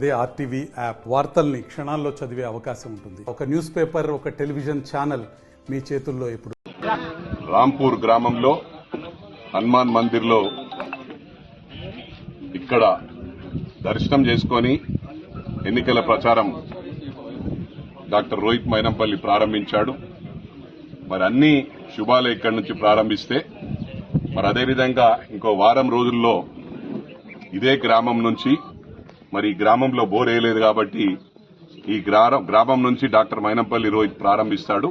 అదే RTV app వార్తల్ని క్షణాల్లో చదివే అవకాశం ఉంటుంది. ఒక న్యూస్ పేపర్, ఒక టెలివిజన్ ఛానల్ మీ చేతుల్లో ఇప్పుడు. రాంపూర్ గ్రామంలో హనుమాన్ మందిర్లో ఇక్కడ దర్శనం చేసుకొని ఎన్నికల ప్రచారం డాక్టర్ రోహిత్ మైనంపల్లి ప్రారంభించాడు. మరి అన్ని శుభాలు ఇక్కడి నుంచి ప్రారంభిస్తే మరి అదేవిధంగా ఇంకో వారం రోజుల్లో ఇదే గ్రామం నుంచి మరి ఈ గ్రామంలో బోర్ వేయలేదు కాబట్టి ఈ గ్రామం నుంచి డాక్టర్ మైనంపల్లి రోహిత్ ప్రారంభిస్తాడు.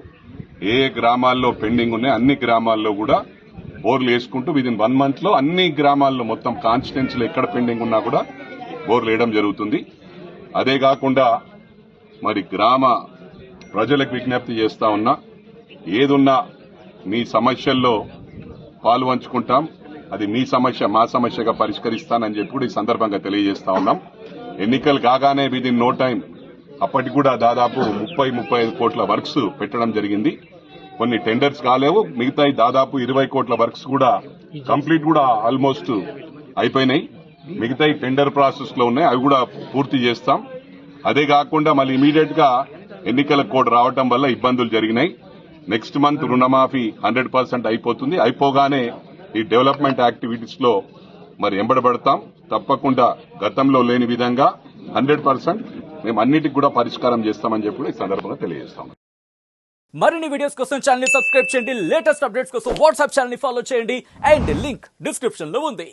ఏ గ్రామాల్లో పెండింగ్ ఉన్నాయి అన్ని గ్రామాల్లో కూడా బోర్లు వేసుకుంటూ విదిన్ 1 month లో అన్ని గ్రామాల్లో మొత్తం కాన్స్టిట్యున్సీలో ఎక్కడ పెండింగ్ ఉన్నా కూడా బోర్లు వేయడం జరుగుతుంది. అదే కాకుండా మరి గ్రామ ప్రజలకు విజ్ఞప్తి చేస్తా ఉన్నా, ఏదున్నా మీ సమస్యల్లో పాలు పంచుకుంటాం, అది మీ సమస్య మా సమస్యగా పరిష్కరిస్తానని చెప్పి కూడా ఈ సందర్భంగా తెలియజేస్తా ఉన్నాం. ఎన్నికలు కాగానే విదిన్ నో టైం అప్పటికి కూడా దాదాపు 30-35 కోట్ల వర్క్స్ పెట్టడం జరిగింది. కొన్ని టెండర్స్ కాలేవు, మిగతా దాదాపు 20 కోట్ల వర్క్స్ కూడా కంప్లీట్ కూడా ఆల్మోస్ట్ అయిపోయినాయి. మిగతా టెండర్ ప్రాసెస్ లో ఉన్నాయి, అవి కూడా పూర్తి చేస్తాం. అదే కాకుండా మళ్ళీ ఇమీడియట్ గా ఎన్నికల కోడ్ రావడం వల్ల ఇబ్బందులు జరిగినాయి. నెక్స్ట్ మంత్ రుణమాఫీ 100% అయిపోతుంది. అయిపోగానే ఈ డెవలప్మెంట్ యాక్టివిటీస్ లో మరి ఎంబడబడతాం. తప్పకుండా గతంలో లేని విధంగా 100% మేము అన్నిటికి కూడా పరిష్కారం చేస్తామని చెప్పి ఈ సందర్భంగా తెలియజేస్తాం. మరిన్ని వీడియోస్ కోసం ఛానల్ ని సబ్స్క్రైబ్ చేయండి. లేటెస్ట్ అప్డేట్స్ కోసం వాట్సాప్ ఛానల్ ని ఫాలో చేయండి. అండ్ లింక్ డిస్క్రిప్షన్ లో ఉంది.